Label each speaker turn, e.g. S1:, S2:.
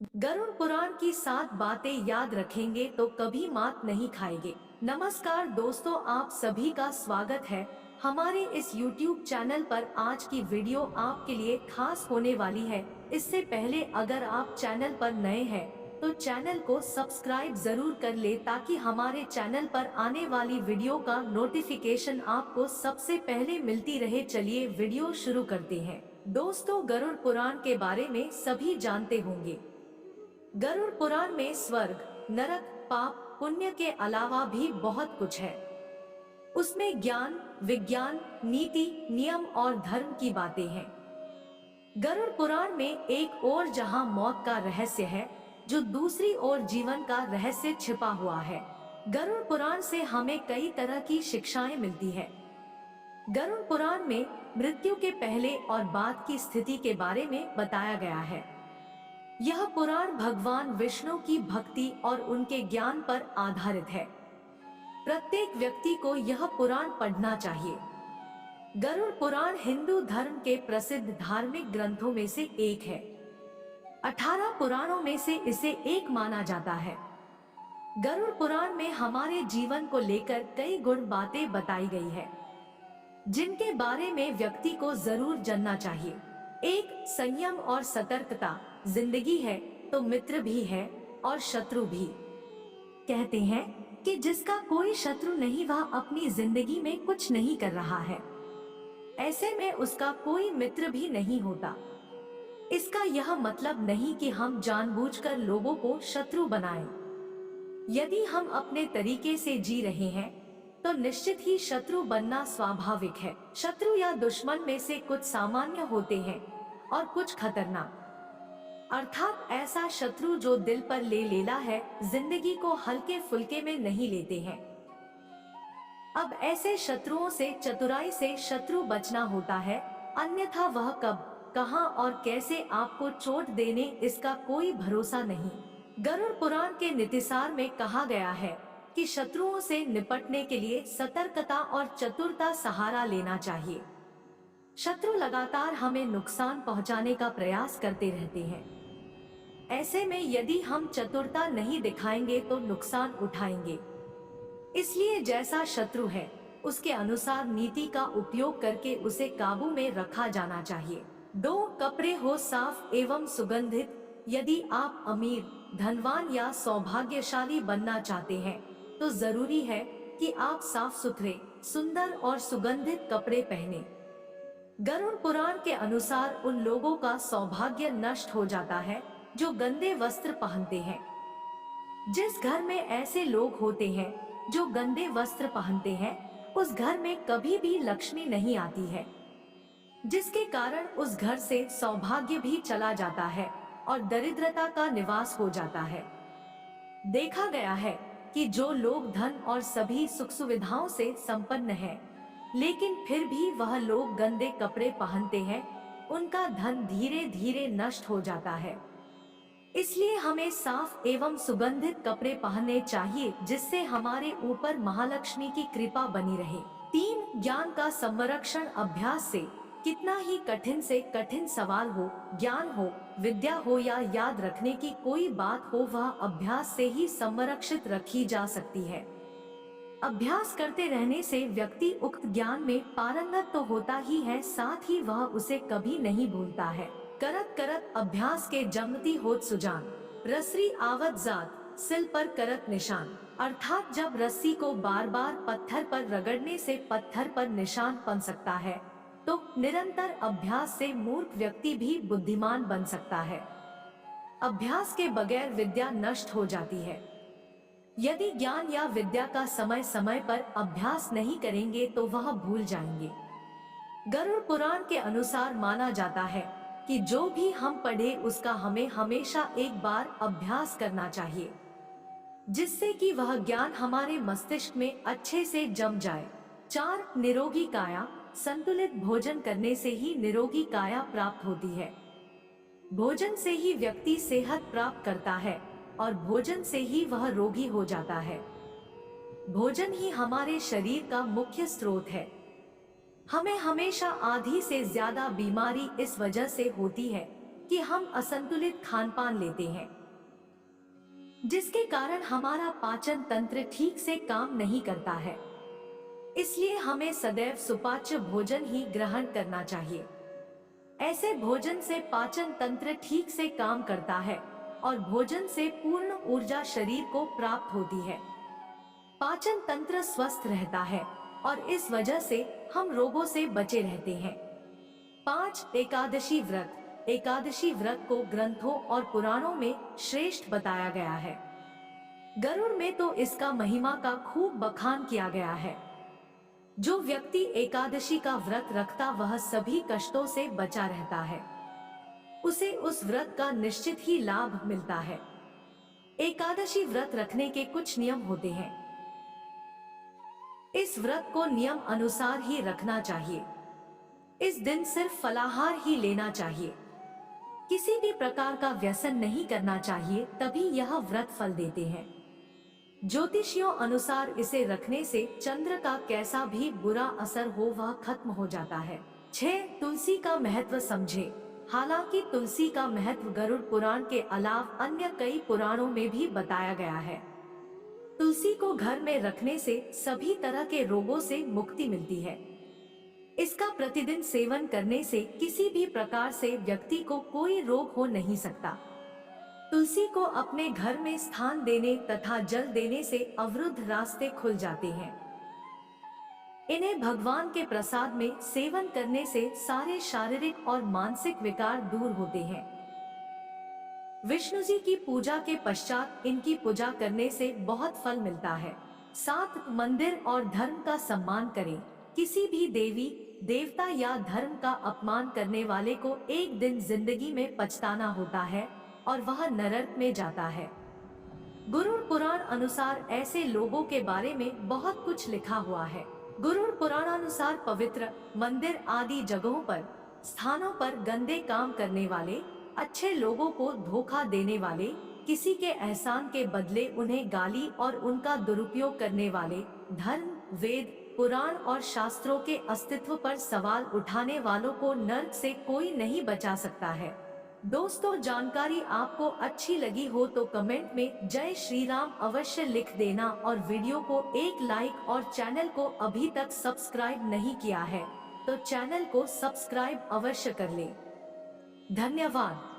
S1: गरुड़ पुराण की 7 बातें याद रखेंगे तो कभी मात नहीं खाएंगे। नमस्कार दोस्तों, आप सभी का स्वागत है हमारे इस YouTube चैनल पर। आज की वीडियो आपके लिए खास होने वाली है। इससे पहले अगर आप चैनल पर नए हैं तो चैनल को सब्सक्राइब जरूर कर ले ताकि हमारे चैनल पर आने वाली वीडियो का नोटिफिकेशन आपको सबसे पहले मिलती रहे। चलिए वीडियो शुरू करते हैं। दोस्तों, गरुड़ पुराण के बारे में सभी जानते होंगे। गरुड़ पुराण में स्वर्ग, नरक, पाप, पुण्य के अलावा भी बहुत कुछ है। उसमें ज्ञान, विज्ञान, नीति, नियम और धर्म की बातें हैं। गरुड़ पुराण में एक ओर जहां मौत का रहस्य है, जो दूसरी ओर जीवन का रहस्य छिपा हुआ है। गरुड़ पुराण से हमें कई तरह की शिक्षाएं मिलती है। गरुड़ पुराण में मृत्यु के पहले और बाद की स्थिति के बारे में बताया गया है। यह पुराण भगवान विष्णु की भक्ति और उनके ज्ञान पर आधारित है। प्रत्येक व्यक्ति को यह पुराण पढ़ना चाहिए। गरुड़ पुराण हिंदू धर्म के प्रसिद्ध धार्मिक ग्रंथों में से एक है। 18 पुराणों में से इसे एक माना जाता है। गरुड़ पुराण में हमारे जीवन को लेकर कई गुण बातें बताई गई है, जिनके बारे में व्यक्ति को जरूर जानना चाहिए। एक, संयम और सतर्कता। जिंदगी है तो मित्र भी है और शत्रु भी। कहते हैं कि जिसका कोई शत्रु नहीं वह अपनी जिंदगी में कुछ नहीं कर रहा है, ऐसे में उसका कोई मित्र भी नहीं होता। इसका यह मतलब नहीं कि हम जानबूझकर लोगों को शत्रु बनाएं। यदि हम अपने तरीके से जी रहे हैं तो निश्चित ही शत्रु बनना स्वाभाविक है। शत्रु या दुश्मन में से कुछ सामान्य होते हैं और कुछ खतरनाक, अर्थात ऐसा शत्रु जो दिल पर ले लेता है, जिंदगी को हल्के फुल्के में नहीं लेते हैं। अब ऐसे शत्रुओं से चतुराई से शत्रु बचना होता है, अन्यथा वह कब, कहां और कैसे आपको चोट देने इसका कोई भरोसा नहीं। गरुड़ पुराण के नीतिसार में कहा गया है कि शत्रुओं से निपटने के लिए सतर्कता और चतुरता सहारा लेना चाहिए। शत्रु लगातार हमें नुकसान पहुंचाने का प्रयास करते रहते हैं। ऐसे में यदि हम चतुरता नहीं दिखाएंगे तो नुकसान उठाएंगे। इसलिए जैसा शत्रु है उसके अनुसार नीति का उपयोग करके उसे काबू में रखा जाना चाहिए। 2, कपड़े हो साफ एवं सुगंधित। यदि आप अमीर, धनवान या सौभाग्यशाली बनना चाहते हैं तो जरूरी है कि आप साफ सुथरे, सुंदर और सुगंधित कपड़े पहने। गरुड़ पुराण के अनुसार उन लोगों का सौभाग्य नष्ट हो जाता है जो गंदे वस्त्र पहनते हैं। जिस घर में ऐसे लोग होते हैं जो गंदे वस्त्र पहनते हैं, उस घर में कभी भी लक्ष्मी नहीं आती है, जिसके कारण उस घर से सौभाग्य भी चला जाता है और दरिद्रता का निवास हो जाता है। देखा गया है कि जो लोग धन और सभी सुख सुविधाओं से संपन्न हैं, लेकिन फिर भी वह लोग गंदे कपड़े पहनते हैं, उनका धन धीरे धीरे नष्ट हो जाता है। इसलिए हमें साफ एवं सुगंधित कपड़े पहनने चाहिए, जिससे हमारे ऊपर महालक्ष्मी की कृपा बनी रहे। 3, ज्ञान का संरक्षण। अभ्यास से कितना ही कठिन से कठिन सवाल हो, ज्ञान हो, विद्या हो या याद रखने की कोई बात हो, वह अभ्यास से ही संरक्षित रखी जा सकती है। अभ्यास करते रहने से व्यक्ति उक्त ज्ञान में पारंगत तो होता ही है, साथ ही वह उसे कभी नहीं भूलता है। करत करत अभ्यास के जमती होत सुजान। रसरी आवत जात, सिल पर करत निशान। अर्थात जब रस्सी को बार बार पत्थर पर रगड़ने से पत्थर पर निशान बन सकता है, तो निरंतर अभ्यास से मूर्ख व्यक्ति भी बुद्धिमान बन सकता है। अभ्यास के बगैर विद्या नष्ट हो जाती है। यदि ज्ञान या विद्या का समय समय पर अभ्यास नहीं करेंगे तो वह भूल जाएंगे। गरुड़ पुराण के अनुसार माना जाता है कि जो भी हम पढ़े उसका हमें हमेशा एक बार अभ्यास करना चाहिए, जिससे कि वह ज्ञान हमारे मस्तिष्क में अच्छे से जम जाए। 4, निरोगी काया। संतुलित भोजन करने से ही निरोगी काया प्राप्त होती है। भोजन से ही व्यक्ति सेहत प्राप्त करता है और भोजन से ही वह रोगी हो जाता है। भोजन ही हमारे शरीर का मुख्य स्रोत है। हमें हमेशा आधी से ज्यादा बीमारी इस वजह से होती है कि हम असंतुलित खानपान लेते हैं, जिसके कारण हमारा पाचन तंत्र ठीक से काम नहीं करता है। इसलिए हमें सदैव सुपाच्य भोजन ही ग्रहण करना चाहिए। ऐसे भोजन से पाचन तंत्र ठीक से काम करता है और भोजन से पूर्ण ऊर्जा शरीर को प्राप्त होती है। पाचन तंत्र स्वस्थ रहता है और इस वजह से हम रोगों से बचे रहते हैं। 5. एकादशी व्रत। एकादशी व्रत को ग्रंथों और पुराणों में श्रेष्ठ बताया गया है। गरुड़ में तो इसका महिमा का खूब बखान किया गया है। जो व्यक्ति एकादशी का व्रत रखता वह सभी कष्टों से बचा रहता है। उसे उस व्रत का निश्चित ही लाभ मिलता है। एकादशी व्रत रखने के कुछ नियम होते हैं। इस व्रत को नियम अनुसार ही रखना चाहिए। इस दिन सिर्फ फलाहार ही लेना चाहिए। किसी भी प्रकार का व्यसन नहीं करना चाहिए, तभी यह व्रत फल देते हैं। ज्योतिषियों अनुसार इसे रखने से चंद्र का कैसा भी बुरा असर हो वह खत्म हो जाता है। 6. तुलसी का महत्व समझे। हालांकि तुलसी का महत्व गरुड़ पुराण के अलावा अन्य कई पुराणों में भी बताया गया है। तुलसी को घर में रखने से सभी तरह के रोगों से मुक्ति मिलती है। इसका प्रतिदिन सेवन करने से किसी भी प्रकार से व्यक्ति को कोई रोग हो नहीं सकता। तुलसी को अपने घर में स्थान देने तथा जल देने से अवरुद्ध रास्ते खुल जाते हैं। इन्हें भगवान के प्रसाद में सेवन करने से सारे शारीरिक और मानसिक विकार दूर होते हैं। विष्णु जी की पूजा के पश्चात इनकी पूजा करने से बहुत फल मिलता है। 7. मंदिर और धर्म का सम्मान करें। किसी भी देवी देवता या धर्म का अपमान करने वाले को एक दिन जिंदगी में पछताना होता है और वह नरक में जाता है। गरुड़ पुराण अनुसार ऐसे लोगों के बारे में बहुत कुछ लिखा हुआ है। गरुड़ पुराणानुसार पवित्र मंदिर आदि जगहों पर स्थानों पर गंदे काम करने वाले, अच्छे लोगों को धोखा देने वाले, किसी के एहसान के बदले उन्हें गाली और उनका दुरुपयोग करने वाले, धर्म, वेद, पुराण और शास्त्रों के अस्तित्व पर सवाल उठाने वालों को नरक से कोई नहीं बचा सकता है। दोस्तों, जानकारी आपको अच्छी लगी हो तो कमेंट में जय श्री राम अवश्य लिख देना और वीडियो को एक लाइक और चैनल को अभी तक सब्सक्राइब नहीं किया है तो चैनल को सब्सक्राइब अवश्य कर ले। धन्यवाद।